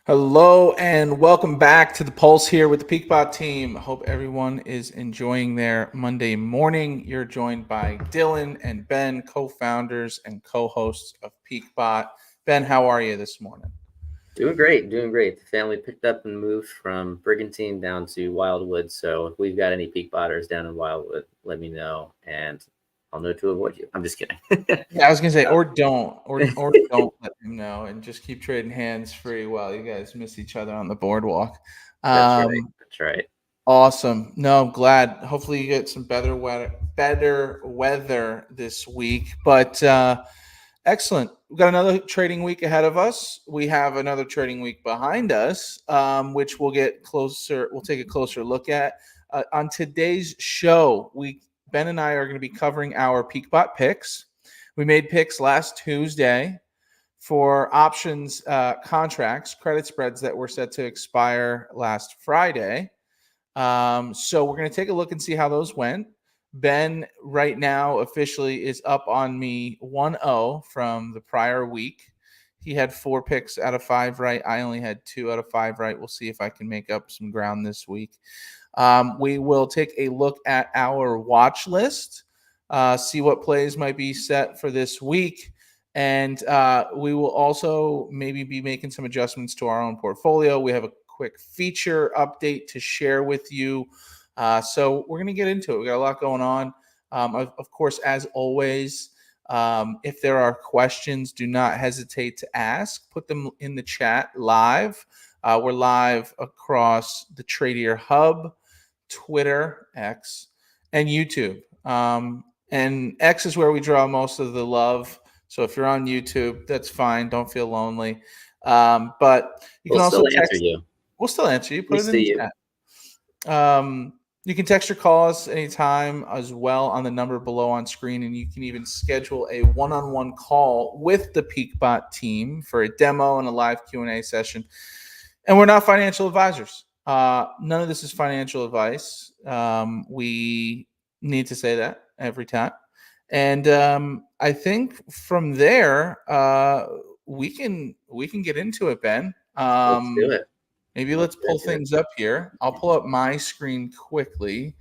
Hello and welcome back to the Pulse here with the PeakBot team. I hope everyone is enjoying their Monday morning. You're joined by Dillon and Ben, co-founders and co-hosts of PeakBot. Ben, how are you this morning? Doing great. The family picked up and moved from Brigantine down to Wildwood. So if we've got any PeakBotters down in Wildwood, let me know and I'll know to avoid you. I'm just kidding. Yeah, I was gonna say, or don't let him know, and just keep trading hands free while you guys miss each other on the boardwalk. That's right. That's right. Awesome. No, I'm glad. Hopefully, you get some better weather this week. But excellent. We've got another trading week ahead of us. We have another trading week behind us, which we'll get closer. We'll take a closer look at on today's show. Ben and I are going to be covering our PeakBot picks. We made picks last Tuesday for options contracts, credit spreads that were set to expire last Friday. So we're going to take a look and see how those went. Ben right now officially is up on me 1-0 from the prior week. He had 4 picks out of 5 right. I only had 2 out of 5 right. We'll see if I can make up some ground this week. We will take a look at our watch list, see what plays might be set for this week. And we will also maybe be making some adjustments to our own portfolio. We have a quick feature update to share with you. So we're going to get into it. We got a lot going on. Of course, as always, if there are questions, do not hesitate to ask. Put them in the chat live. We're live across the Tradier Hub, Twitter, X, and YouTube. And X is where we draw most of the love. So if you're on YouTube, that's fine. Don't feel lonely. But you can also text. We'll still answer you. Put it in the chat. You can text or call us anytime as well on the number below on screen, and you can even schedule a one-on-one call with the PeakBot team for a demo and a live Q&A session. And we're not financial advisors. None of this is financial advice. We need to say that every time. And I think from there, we can get into it, Ben. Let's do it. Maybe let's pull things up here. I'll pull up my screen quickly,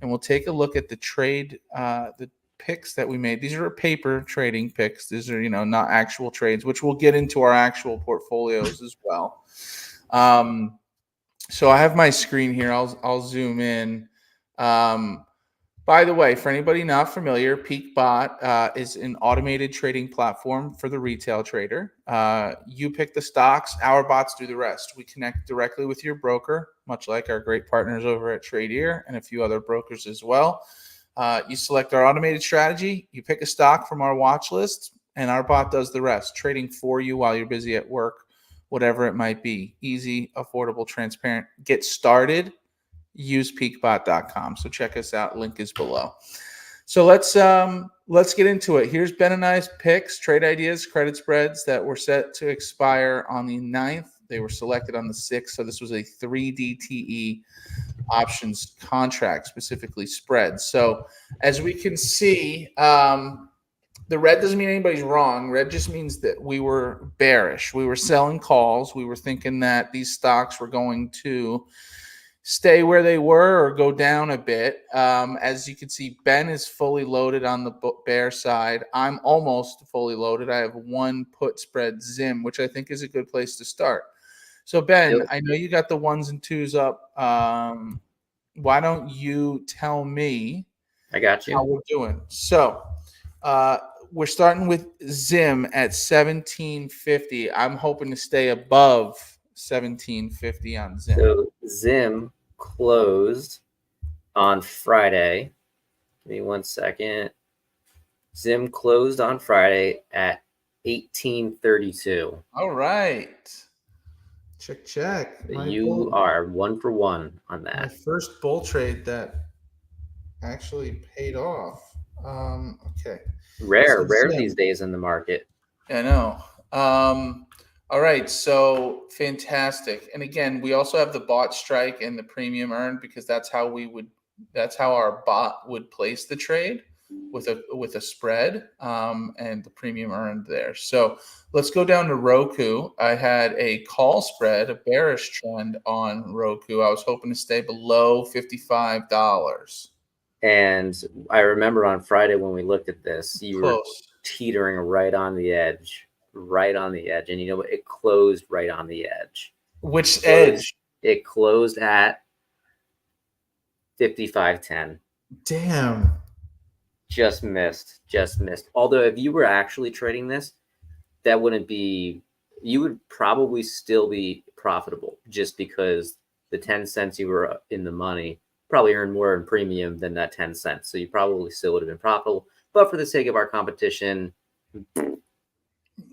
and we'll take a look at the picks that we made. These are paper trading picks. These are, not actual trades, which we'll get into our actual portfolios as well. So I have my screen here. I'll zoom in. By the way, for anybody not familiar, PeakBot is an automated trading platform for the retail trader. You pick the stocks, our bots do the rest. We connect directly with your broker, much like our great partners over at Tradier and a few other brokers as well. You select our automated strategy, you pick a stock from our watch list, and our bot does the rest, trading for you while you're busy at work, whatever it might be. Easy, affordable, transparent. Get started. Use peakbot.com. So check us out. Link is below. So let's get into it. Here's Ben and I's picks, trade ideas, credit spreads that were set to expire on the 9th. They were selected on the 6th. So this was a 3DTE options contract, specifically spreads. So as we can see, the red doesn't mean anybody's wrong. Red just means that we were bearish. We were selling calls. We were thinking that these stocks were going to stay where they were or go down a bit. As you can see, Ben is fully loaded on the bear side. I'm almost fully loaded. I have 1 put spread Zim, which I think is a good place to start. So Ben, I know you got the 1s and 2s up. Why don't you tell me I got you. How we're doing? So we're starting with Zim at 1750. I'm hoping to stay above 1750 on Zim. So Zim closed on Friday. Give me 1 second. Zim closed on Friday at 1832. All right. Check. You are 1 for 1 on that. My first bull trade that actually paid off. Okay. Rare these days in the market. I know. All right, so fantastic. And again, we also have the bot strike and the premium earned because that's how our bot would place the trade. with a spread and the premium earned there. So let's go down to Roku. I had a call spread, a bearish trend on Roku. I was hoping to stay below $55. And I remember on Friday when we looked at this, you were Close. teetering right on the edge. And you know what? It closed right on the edge. Which edge? It closed at 55.10. Damn. Just missed. Although if you were actually trading this, that wouldn't be, you would probably still be profitable just because the 10 cents you were in the money probably earned more in premium than that 10 cents. So you probably still would have been profitable. But for the sake of our competition,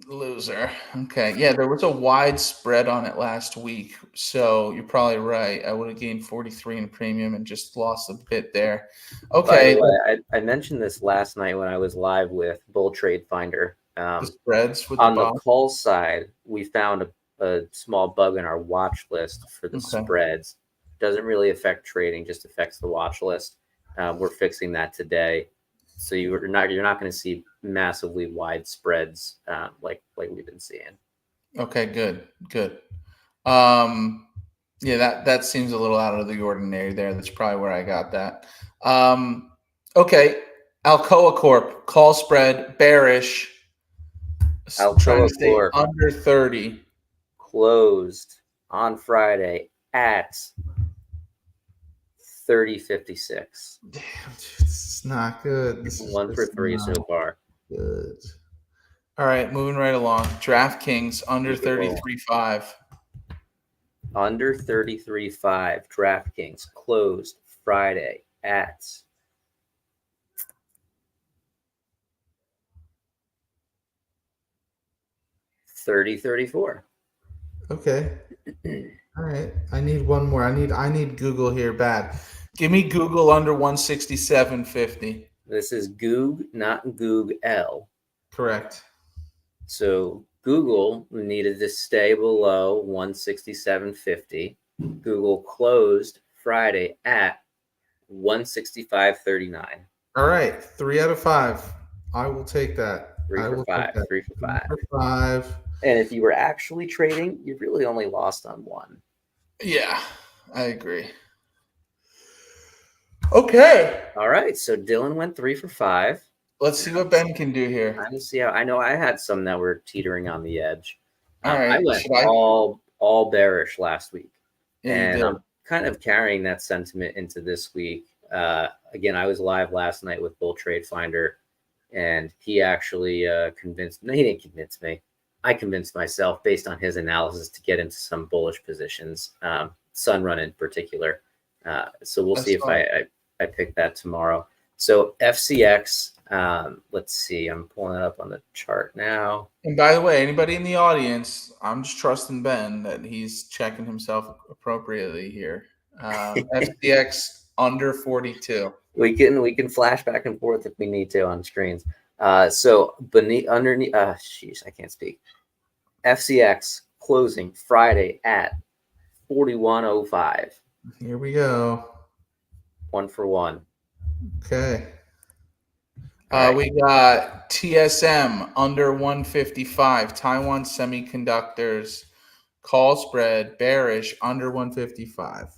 loser. Okay. Yeah, there was a wide spread on it last week. So you're probably right. I would have gained 43 in premium and just lost a bit there. Okay. By the way, I mentioned this last night when I was live with Bull Trade Finder. The spreads with on the the call side, we found a small bug in our watch list for the spreads. Doesn't really affect trading, just affects the watch list. We're fixing that today, so you're not going to see massively wide spreads like we've been seeing. Okay, good. Yeah, that seems a little out of the ordinary there. That's probably where I got that. Okay, Alcoa Corp call spread bearish. Trying to stay under 30. Closed on Friday at 30.56. Damn, dude, this is not good. This is 1 for 3 so far. Good. All right, moving right along. DraftKings under 33.5. Under 33.5. DraftKings closed Friday at 30.34. Okay. All right. I need one more. I need Google here bad. Give me Google under 167.50. This is Goog, not Goog-L. Correct. So Google needed to stay below 167.50. Google closed Friday at 165.39. All right. 3 out of 5. I will take that. 3 for 5. 3 for 5. 3 for 5. And if you were actually trading, you really only lost on one. Yeah, I agree. Okay. All right. So Dillon went 3 for 5. Let's see what Ben can do here. I'm see how I know I had some that were teetering on the edge. All right. I went all bearish last week. Yeah, and I'm kind of carrying that sentiment into this week. Again, I was live last night with Bull Trade Finder, and he actually convinced me. He didn't convince me. I convinced myself based on his analysis to get into some bullish positions, Sun Run in particular. So we'll see if I pick that tomorrow. So FCX, let's see. I'm pulling it up on the chart now. And by the way, anybody in the audience, I'm just trusting Ben that he's checking himself appropriately here. FCX under 42. We can flash back and forth if we need to on screens. So underneath, jeez, I can't speak. FCX closing Friday at 41.05. Here we go. 1 for 1. Okay. We got TSM under 155. Taiwan Semiconductors call spread bearish under 155.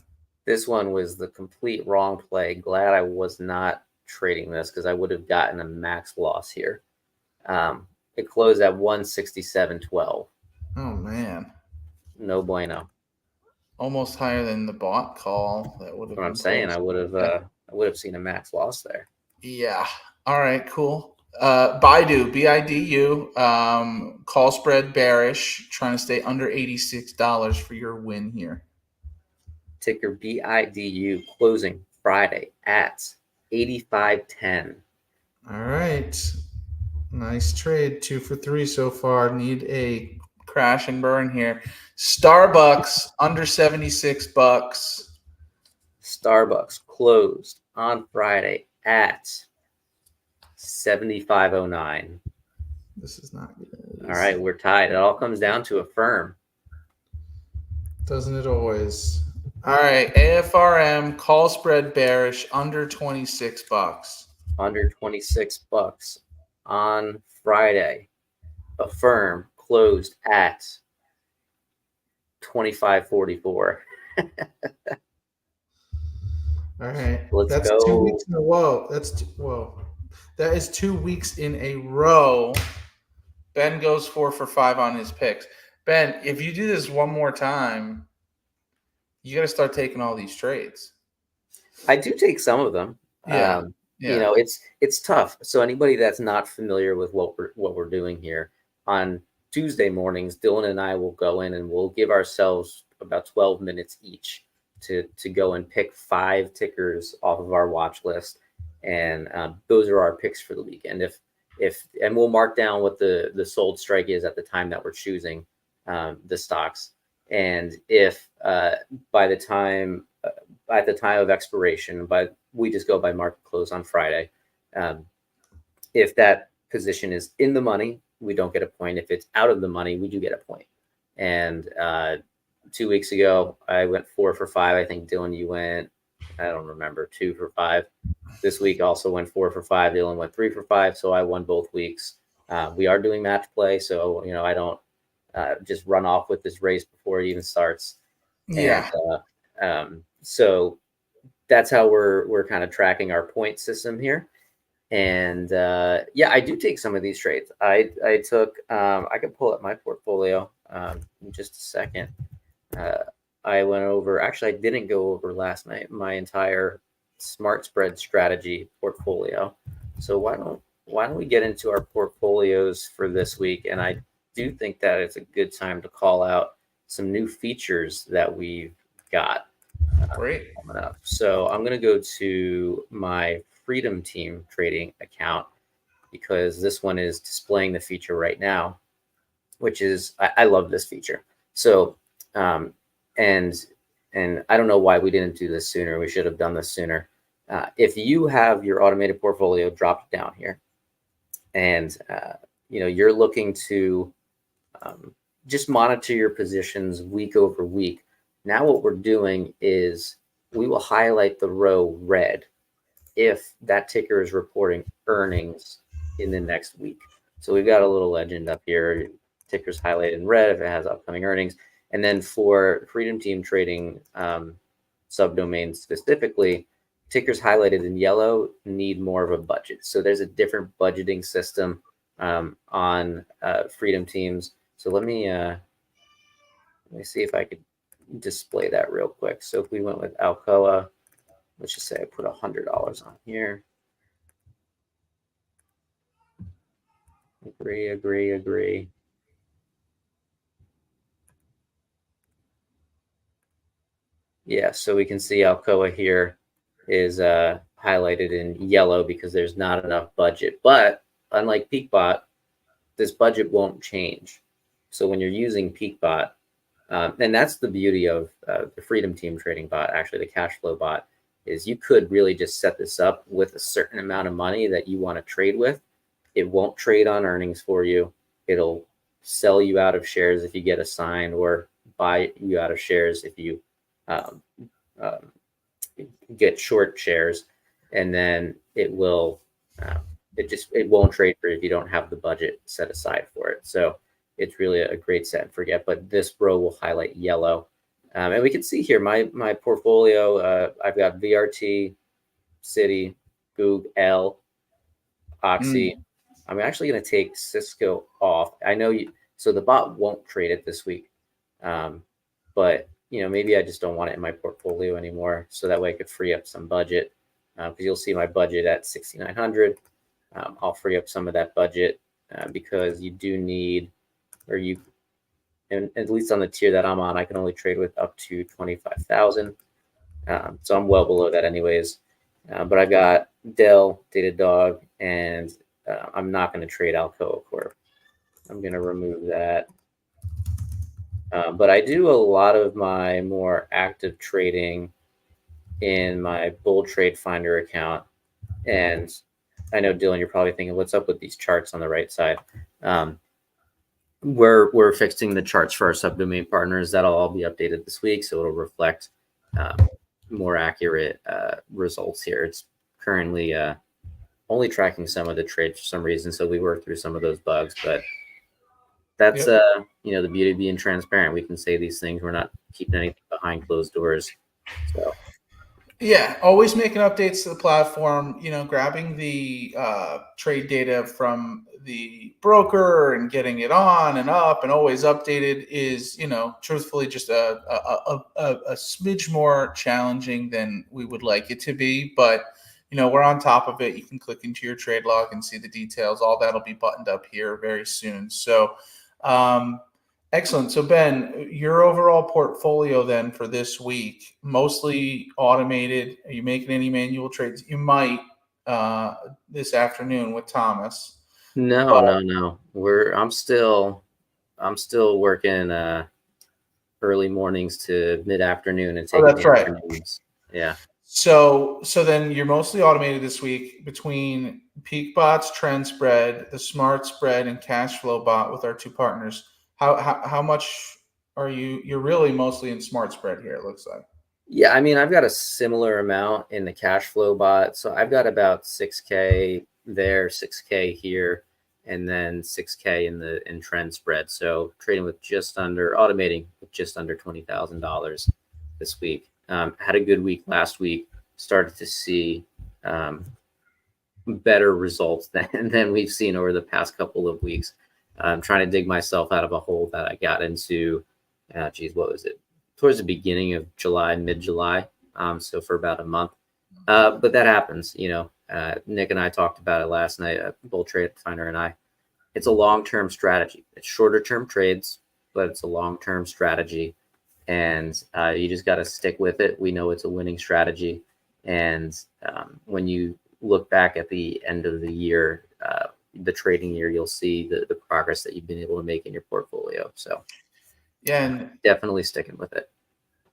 This one was the complete wrong play. Glad I was not trading this because I would have gotten a max loss here. It closed at 167.12. Oh man. No bueno. Almost higher than the bot call. That would have. What I'm saying, I would have seen a max loss there. Yeah. All right. Cool. Baidu, BIDU, call spread bearish, trying to stay under $86 for your win here. Ticker BIDU closing Friday at 85.10. All right. Nice trade. 2 for 3 so far. Need a crash and burn here. Starbucks under $76. Starbucks closed on Friday at 75.09. This is not good. All right, we're tied. It all comes down to a firm. Doesn't it always? All right, AFRM call spread bearish under $26. under $26 on Friday. Affirm closed at 25.44. All right. Let's That's 2 weeks go. in a row. Whoa. That is 2 weeks in a row. Ben goes 4 for 5 on his picks. Ben, if you do this one more time, you got to start taking all these trades. I do take some of them. Yeah. It's tough. So anybody that's not familiar with what we're doing here, on Tuesday mornings, Dillon and I will go in and we'll give ourselves about 12 minutes each to go and pick 5 tickers off of our watch list, and those are our picks for the weekend. And we'll mark down what the sold strike is at the time that we're choosing the stocks, and if by the time at the time of expiration, but we just go by market close on Friday. If that position is in the money, we don't get a point. If it's out of the money, we do get a point. And 2 weeks ago, I went 4 for 5. I think, Dillon, you went, I don't remember, 2 for 5. This week also went 4 for 5. Dillon went 3 for 5. So I won both weeks. We are doing match play. So, I don't just run off with this race before it even starts. Yeah. And so that's how we're kind of tracking our point system here. And I do take some of these trades. I took, I can pull up my portfolio in just a second. I went over, actually, I didn't go over last night, my entire smart spread strategy portfolio. So why don't we get into our portfolios for this week? And I do think that it's a good time to call out some new features that we've got Great. coming up. So I'm going to go to my Freedom Team trading account, because this one is displaying the feature right now, which is, I love this feature. So, and I don't know why we didn't do this sooner. We should have done this sooner. If you have your automated portfolio dropped down here, and you're looking to just monitor your positions week over week, now what we're doing is we will highlight the row red if that ticker is reporting earnings in the next week. So we've got a little legend up here. Ticker's highlighted in red if it has upcoming earnings. And then for Freedom Team trading subdomains specifically, tickers highlighted in yellow need more of a budget. So there's a different budgeting system on Freedom Teams. So let me see if I could display that real quick. So if we went with Alcoa, let's just say I put $100 on here. Agree. Yeah, so we can see Alcoa here is highlighted in yellow because there's not enough budget. But unlike PeakBot, this budget won't change. So when you're using PeakBot, and that's the beauty of the Freedom Team trading bot, actually the cash flow bot, is you could really just set this up with a certain amount of money that you want to trade with. It won't trade on earnings for you. It'll sell you out of shares if you get assigned, or buy you out of shares if you get short shares. And then it will, it won't trade for you if you don't have the budget set aside for it. So it's really a great set and forget. But this row will highlight yellow. And we can see here my portfolio. I've got VRT, Citi, Goog, L, Oxy. I'm actually going to take Cisco off. I know so the bot won't trade it this week. But maybe I just don't want it in my portfolio anymore. So that way I could free up some budget. Because you'll see my budget at 6,900. I'll free up some of that budget because you do need, and at least on the tier that I'm on, I can only trade with up to 25,000. So I'm well below that anyways. But I've got Dell, Datadog, and I'm not going to trade Alcoa Corp. I'm going to remove that. But I do a lot of my more active trading in my Bull Trade Finder account. And I know, Dillon, you're probably thinking, what's up with these charts on the right side? We're fixing the charts for our subdomain partners. That'll all be updated this week, so it'll reflect more accurate results here. It's currently only tracking some of the trades for some reason. So we worked through some of those bugs, but that's Yep. the beauty of being transparent. We can say these things. We're not keeping anything behind closed doors. So Yeah, always making updates to the platform, grabbing the trade data from the broker and getting it on and up and always updated is, truthfully just a smidge more challenging than we would like it to be. But, we're on top of it. You can click into your trade log and see the details. All that'll be buttoned up here very soon. So, um, excellent. So, Ben, your overall portfolio then for this week, mostly automated. Are you making any manual trades? You might this afternoon with Thomas. no, But no, no. I'm still working early mornings to mid afternoon and oh, taking that's the right. afternoons. Yeah. So then you're mostly automated this week between PeakBot's trend spread, the smart spread, and cash flow bot with our two partners. How much are you? You're really mostly in smart spread here. It looks like. Yeah, I mean, I've got a similar amount in the cash flow bot. So I've got about 6K there, 6K here, and then 6K in trend spread. So trading with automating with just under $20,000 this week. Had a good week last week. Started to see better results than we've seen over the past couple of weeks. I'm trying to dig myself out of a hole that I got into. What was it? Towards the beginning of July, mid-July. So for about a month. But that happens, Nick and I talked about it last night, Bull Trade Finder and I. It's a long-term strategy. It's shorter-term trades, but it's a long-term strategy. And you just got to stick with it. We know it's a winning strategy. And when you look back at the end of the year, the trading year, you'll see the progress that you've been able to make in your portfolio. So Yeah, and definitely sticking with it.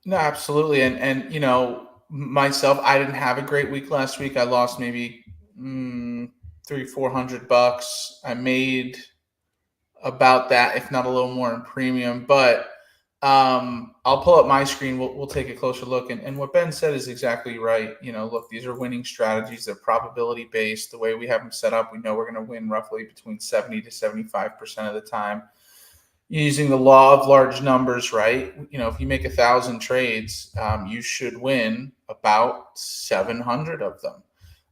no, absolutely. And myself, I didn't have a great week last week. I lost maybe 300-400 bucks. I made about that, if not a little more in premium. But I'll pull up my screen. We'll take a closer look. And what Ben said is exactly right. Look, these are winning strategies. They're probability based. The way we have them set up, we know we're going to win roughly between 70 to 75% of the time, using the law of large numbers, right? If you make 1,000 trades, you should win about 700 of them.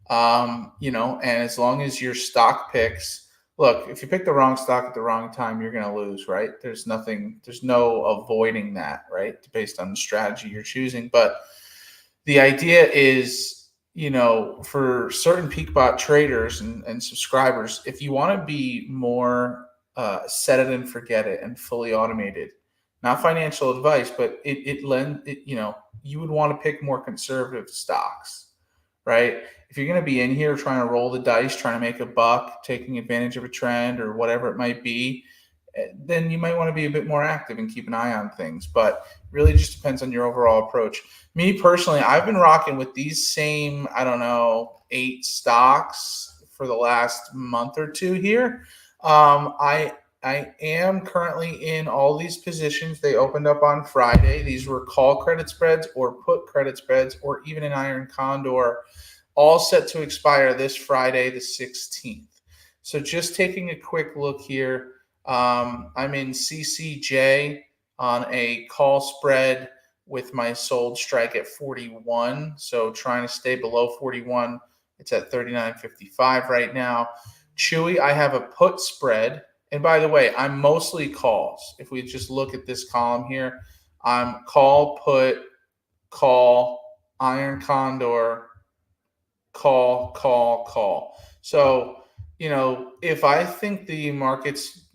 And as long as your stock picks, look, if you pick the wrong stock at the wrong time, you're going to lose, right? There's no avoiding that, right? Based on the strategy you're choosing. But the idea is, for certain PeakBot traders and subscribers, if you want to be more set it and forget it and fully automated, not financial advice, but you would want to pick more conservative stocks, right? If you're going to be in here trying to roll the dice, trying to make a buck, taking advantage of a trend or whatever it might be, then you might want to be a bit more active and keep an eye on things. But really just depends on your overall approach. Me personally, I've been rocking with these same, I don't know, 8 stocks for the last month or two here. I am currently in all these positions. They opened up on Friday. These were call credit spreads or put credit spreads or even an iron condor, all set to expire this Friday, the 16th. So just taking a quick look here. I'm in CCJ on a call spread with my sold strike at 41. So trying to stay below 41. It's at 39.55 right now. Chewy, I have a put spread. And by the way, I'm mostly calls. If we just look at this column here, I'm call, put, call, iron condor, call. So, if I think the market's,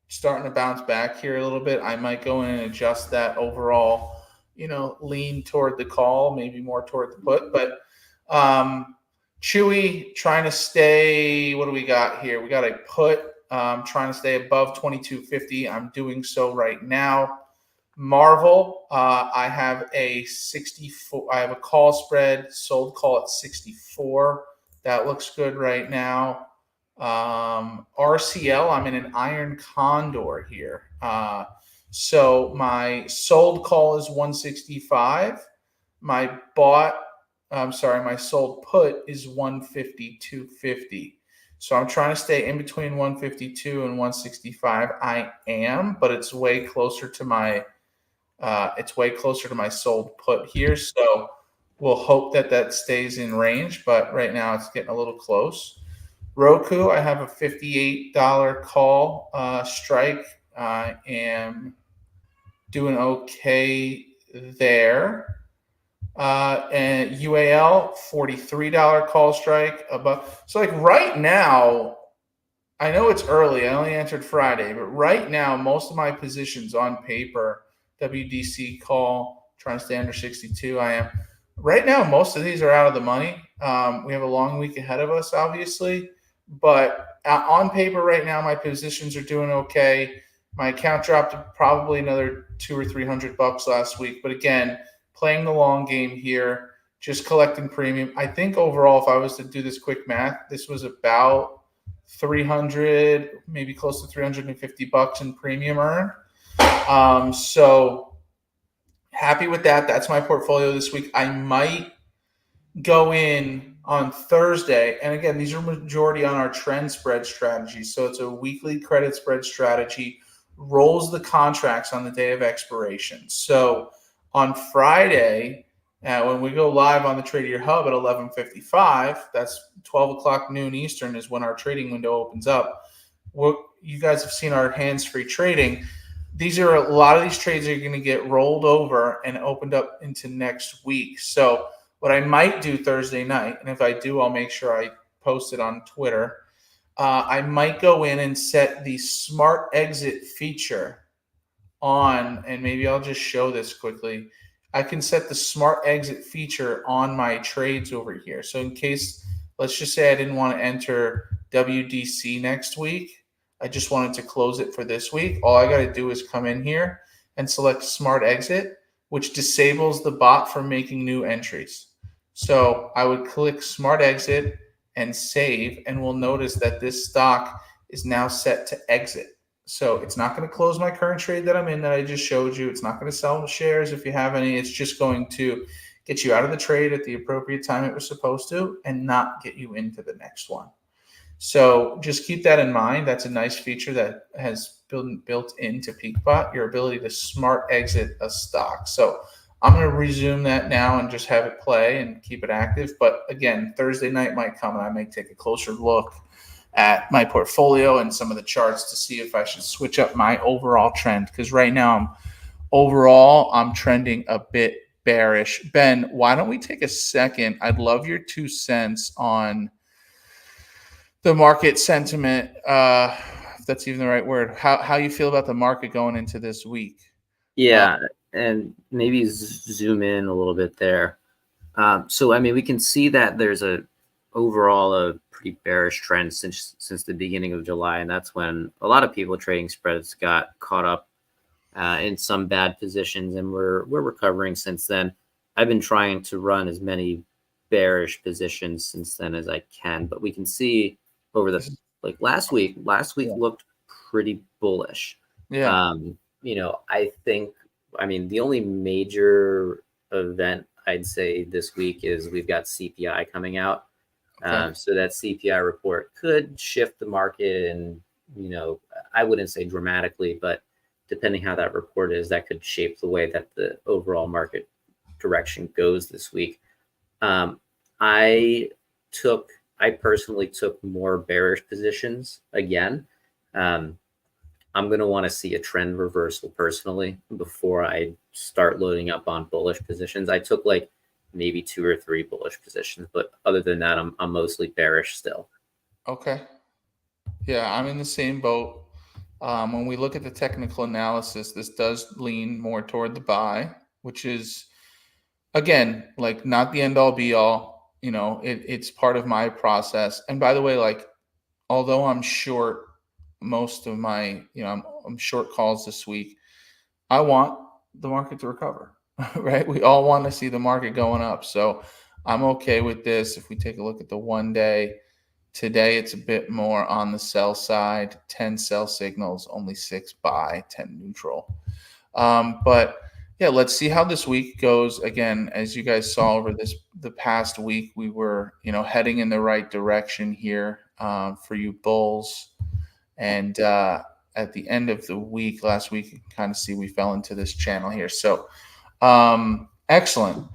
starting to bounce back here a little bit, I might go in and adjust that overall, lean toward the call, maybe more toward the put. But Chewy trying to stay, what do we got here? We got a put trying to stay above 22.50. I'm doing so right now. Marvel, I have a 64. I have a call spread, sold call at 64. That looks good right now. RCL, I'm in an iron condor here. So my sold call is 165. My bought I'm sorry, my sold put is 152.50. So I'm trying to stay in between 152 and 165. I am, but it's way closer to my sold put here. So we'll hope that that stays in range, but right now it's getting a little close. Roku, I have a $58 call strike. I am doing okay there. And UAL, $43 call strike above. So like right now, I know it's early. I only entered Friday, but right now, most of my positions on paper, WDC call, trying to stay under 62. I am right now. Most of these are out of the money. We have a long week ahead of us, obviously, but on paper right now, my positions are doing okay. My account dropped probably another $200 or $300 last week, but again, playing the long game here, just collecting premium. I think overall, if I was to do this quick math, this was about 300, maybe close to $350 in premium earned. So happy with that. That's my portfolio this week. I might go in on Thursday. And again, these are majority on our trend spread strategy. So it's a weekly credit spread strategy, rolls the contracts on the day of expiration. So on Friday, when we go live on the Tradier Hub at 11:55, that's 12 o'clock noon Eastern is when our trading window opens up. You guys have seen our hands-free trading. These are a lot of these trades are going to get rolled over and opened up into next week. So what I might do Thursday night, and if I do, I'll make sure I post it on Twitter. I might go in and set the smart exit feature on, and maybe I'll just show this quickly. I can set the smart exit feature on my trades over here. So in case, let's just say I didn't want to enter WDC next week, I just wanted to close it for this week. All I got to do is come in here and select smart exit, which disables the bot from making new entries. So I would click smart exit and save, and we'll notice that this stock is now set to exit. So it's not going to close my current trade that I'm in that I just showed you. It's not going to sell shares if you have any. It's just going to get you out of the trade at the appropriate time it was supposed to and not get you into the next one. So just keep that in mind. That's a nice feature that has built into PeakBot, your ability to smart exit a stock. So I'm going to resume that now and just have it play and keep it active. But again, Thursday night might come and I may take a closer look at my portfolio and some of the charts to see if I should switch up my overall trend. Because right now I'm trending a bit bearish. Ben, why don't we take a second? I'd love your 2 cents on the market sentiment, if that's even the right word. How you feel about the market going into this week? Yeah, and maybe zoom in a little bit there. So I mean, we can see that there's overall a pretty bearish trend since the beginning of July, and that's when a lot of people trading spreads got caught up in some bad positions, and we're recovering since then. I've been trying to run as many bearish positions since then as I can, but we can see over the last week looked pretty bullish. Yeah. I think, the only major event I'd say this week is we've got CPI coming out. Okay. So that CPI report could shift the market, and I wouldn't say dramatically, but depending how that report is, that could shape the way that the overall market direction goes this week. I personally took more bearish positions again. I'm going to want to see a trend reversal personally before I start loading up on bullish positions. I took maybe 2 or 3 bullish positions, but other than that, I'm mostly bearish still. Okay. Yeah, I'm in the same boat. When we look at the technical analysis, this does lean more toward the buy, which is, again, not the end all be all. It's part of my process. And by the way, although I'm short most of my, I'm short calls this week, I want the market to recover, right? We all want to see the market going up. So I'm okay with this. If we take a look at the 1 day, today it's a bit more on the sell side, 10 sell signals, only 6 buy, 10 neutral. But yeah, let's see how this week goes. Again, as you guys saw over the past week we were, heading in the right direction here for you bulls. And at the end of the week, last week, you can kind of see we fell into this channel here. So excellent.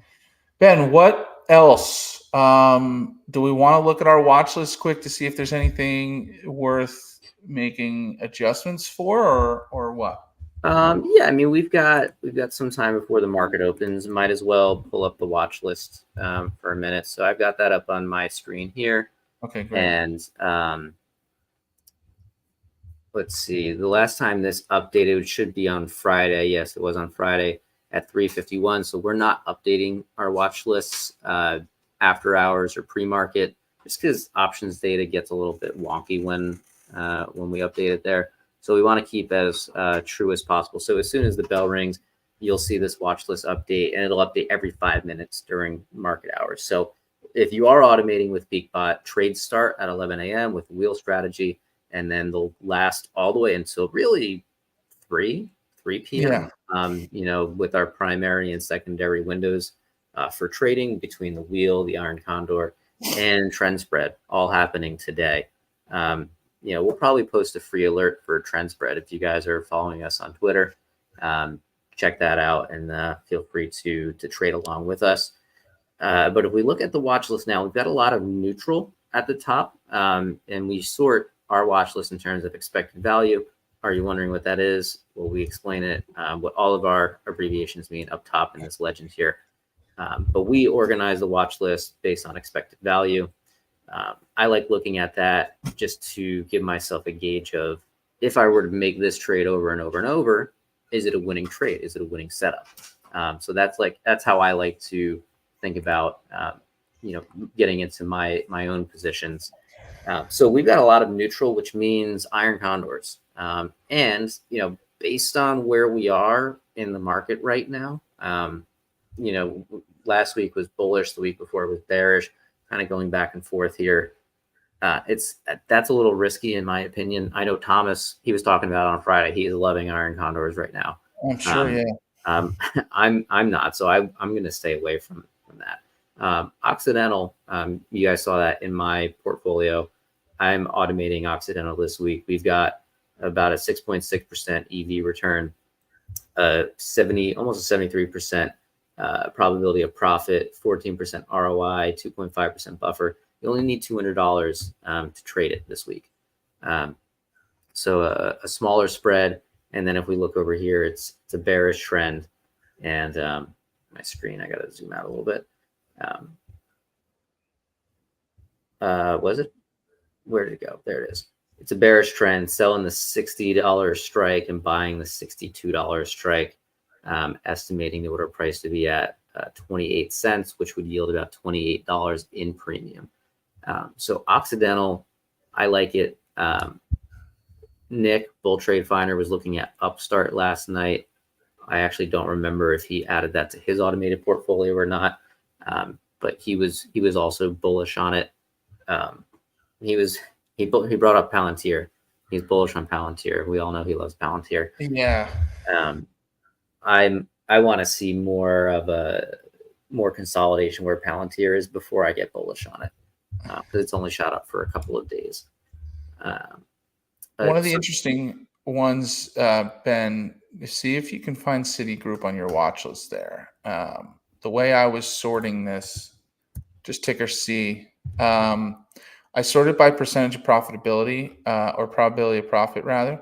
Ben, what else? Do we want to look at our watch list quick to see if there's anything worth making adjustments for, or what? Yeah, I mean we've got some time before the market opens. Might as well pull up the watch list for a minute. So I've got that up on my screen here. Okay, great. And let's see. The last time this updated should be on Friday. Yes, it was on Friday at 3:51. So we're not updating our watch lists after hours or pre-market, just because options data gets a little bit wonky when we update it there. So we want to keep as true as possible. So as soon as the bell rings, you'll see this watch list update, and it'll update every 5 minutes during market hours. So if you are automating with PeakBot, trades start at 11 a.m. with wheel strategy, and then they'll last all the way until really 3 p.m. Yeah. With our primary and secondary windows for trading between the wheel, the iron condor, and trend spread, all happening today. We'll probably post a free alert for trend spread if you guys are following us on Twitter. Check that out and feel free to trade along with us. But if we look at the watch list now, we've got a lot of neutral at the top, and we sort our watch list in terms of expected value. Are you wondering what that is? Well, we explain it, what all of our abbreviations mean up top in this legend here. But we organize the watch list based on expected value. I like looking at that just to give myself a gauge of, if I were to make this trade over and over and over, is it a winning trade? Is it a winning setup? So that's how I like to think about, getting into my own positions. So we've got a lot of neutral, which means iron condors. And based on where we are in the market right now, last week was bullish, the week before it was bearish, kind of going back and forth here. That's a little risky in my opinion. I know Thomas, he was talking about it on Friday. He is loving iron condors right now. I'm sure, yeah. I'm not, so I'm going to stay away from that. Occidental, you guys saw that in my portfolio. I'm automating Occidental this week. We've got about a 6.6% EV return, almost a 73% probability of profit, 14% ROI, 2.5% buffer. You only need $200 to trade it this week. So a smaller spread. And then if we look over here, it's a bearish trend. And my screen, I got to zoom out a little bit. Was it? Where did it go? There it is. It's a bearish trend, selling the $60 strike and buying the $62 strike, estimating the order price to be at 28 cents, which would yield about $28 in premium. So Occidental, I like it. Nick, Bull Trade Finder, was looking at Upstart last night. I actually don't remember if he added that to his automated portfolio or not, but he was also bullish on it. He brought up Palantir. He's bullish on Palantir. We all know he loves Palantir. Yeah. I want to see more consolidation where Palantir is before I get bullish on it, because it's only shot up for a couple of days. One of the interesting ones, Ben, see if you can find Citigroup on your watch list there. The way I was sorting this, just ticker C, I sorted by percentage of profitability, or probability of profit rather.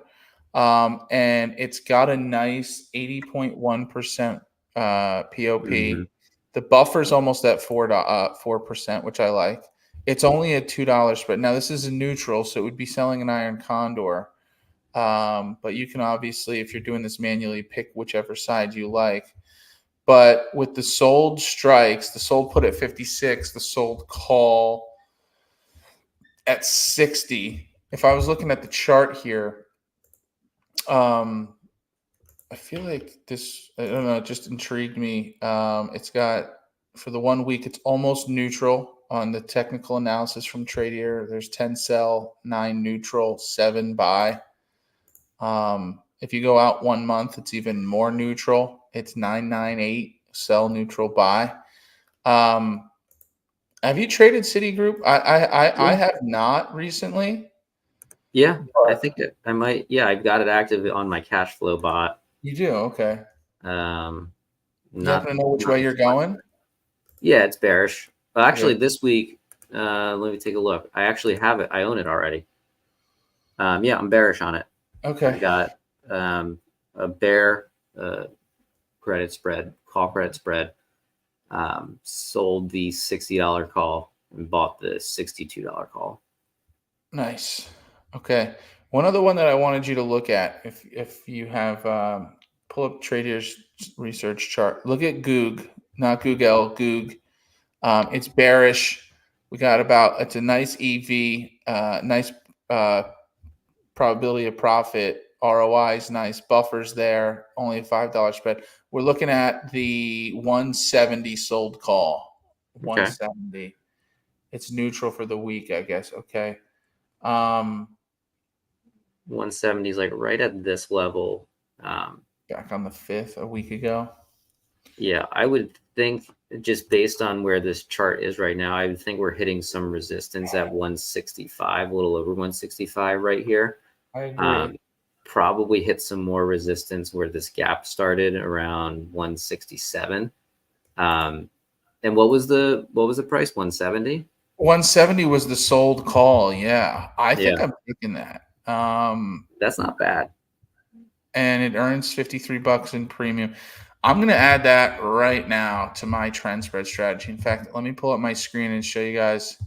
And it's got a nice 80.1% POP. Mm-hmm. The buffer's almost at 4%, which I like. It's only a $2 spread. Now, this is a neutral, so it would be selling an iron condor. But you can obviously, if you're doing this manually, pick whichever side you like. But with the sold strikes, the sold put at 56, the sold call at 60. If I was looking at the chart here, I feel like this, I don't know, it just intrigued me. It's got, for the 1 week, it's almost neutral on the technical analysis from Tradier. There's 10 sell, 9 neutral, 7 buy. If you go out 1 month, it's even more neutral. It's 998 sell, neutral, buy. Have you traded Citigroup? I Yeah. have not recently. Yeah, I But think I might. Yeah, I've got it active on my cash flow bot. you do, okay. Um, You happen not to know which way not you're too much. going? Yeah, it's bearish. Actually, Okay. this week, let me take a look. I actually have it. I own it already. Yeah, I'm bearish on it. I Okay. got a bear credit spread, call credit spread. Sold the $60 call and bought the $62 call. Nice. Okay. One other one that I wanted you to look at, if you have pull up Tradier's research chart. Look at Goog, not Google, Goog. It's bearish. We got about it's a nice EV, nice uh, probability of profit. ROI is nice. Buffers there. Only a $5 spread. We're looking at the 170 sold call. Okay. 170. It's neutral for the week, I guess. Okay. Um, 170 is like right at this level. Back on the 5th a week ago. Yeah, I would think just based on where this chart is right now, I would think we're hitting some resistance at 165, a little over 165 right here. I agree. Probably hit some more resistance where this gap started around 167. And what was the price? 170? 170 was the sold call. Yeah. I think Yeah, I'm taking that. that's not bad. And it earns $53 in premium. I'm going to add that right now to my trend spread strategy. In fact, let me pull up my screen and show you guys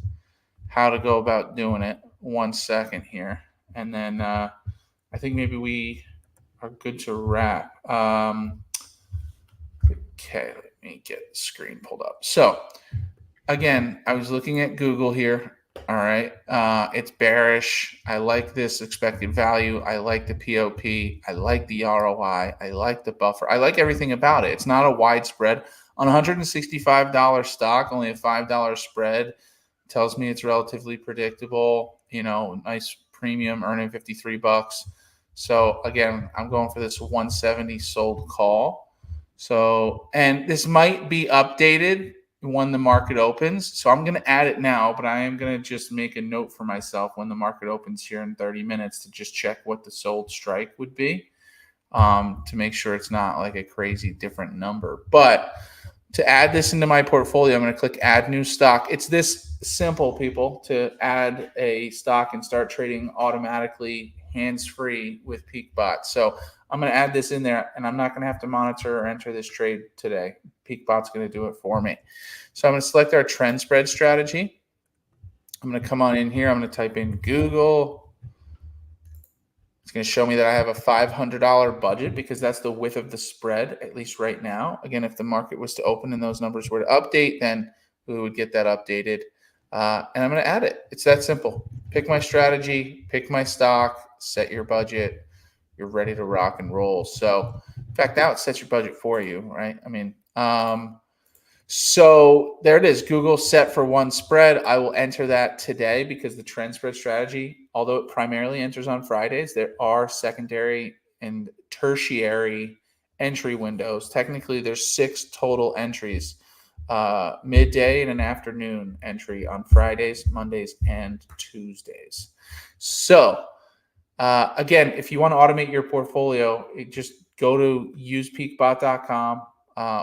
how to go about doing it. 1 second here. And then I think maybe we are good to wrap. Okay, let me get the screen pulled up. So, again, I was looking at Google here. All right. It's bearish. I like this expected value. I like the POP. I like the ROI. I like the buffer. I like everything about it. It's not a widespread. On $165 stock, only a $5 spread tells me it's relatively predictable. Nice premium, earning $53. So again, I'm going for this 170 sold call. So, and this might be updated when the market opens. So I'm going to add it now, but I am going to just make a note for myself when the market opens here in 30 minutes to just check what the sold strike would be, to make sure it's not like a crazy different number. But to add this into my portfolio, I'm going to click add new stock. It's this simple, people, to add a stock and start trading automatically hands-free with PeakBot. So I'm going to add this in there, and I'm not going to have to monitor or enter this trade today. PeakBot's going to do it for me. So I'm going to select our trend spread strategy. I'm going to come on in here. I'm going to type in Google. It's going to show me that I have a $500 budget because that's the width of the spread, at least right now. Again, if the market was to open and those numbers were to update, then we would get that updated. And I'm going to add it. It's that simple. Pick my strategy, pick my stock, set your budget. You're ready to rock and roll. So, in fact, now it sets your budget for you, right? I mean, so there it is. Google set for one spread. I will enter that today because the trend spread strategy, although it primarily enters on Fridays, there are secondary and tertiary entry windows. Technically, there's 6 total entries, midday and an afternoon entry on Fridays, Mondays, and Tuesdays. So again, if you want to automate your portfolio, just go to usepeakbot.com.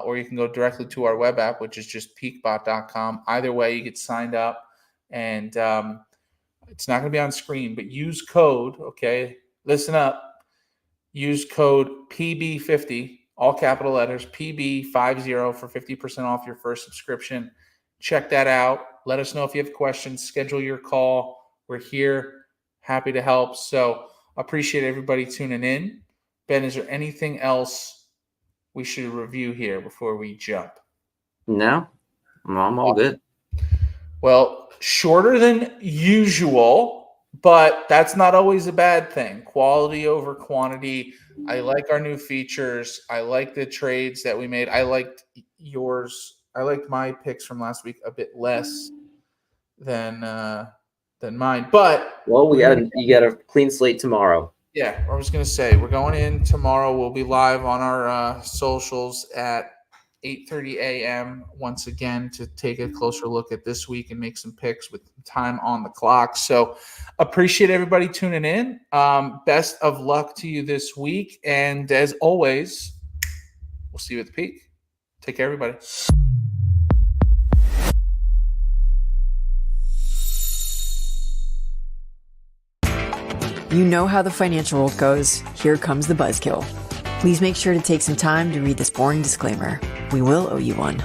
Or you can go directly to our web app, which is just peakbot.com. Either way, you get signed up, and it's not going to be on screen, but use code, okay? Listen up. Use code PB50, all capital letters, PB50 for 50% off your first subscription. Check that out. Let us know if you have questions. Schedule your call. We're here, happy to help. So appreciate everybody tuning in. Ben, is there anything else we should review here before we jump? No, I'm all good. Well, shorter than usual, but that's not always a bad thing. Quality over quantity. I like our new features. I like the trades that we made. I liked yours. I liked my picks from last week a bit less than mine. But Well, you got a clean slate tomorrow. yeah, I was going to say we're going in tomorrow. We'll be live on our socials at 8:30 a.m. once again to take a closer look at this week and make some picks with time on the clock. So appreciate everybody tuning in. Best of luck to you this week. And as always, we'll see you at the peak. Take care, everybody. You know how the financial world goes. Here comes the buzzkill. Please make sure to take some time to read this boring disclaimer. We will owe you one.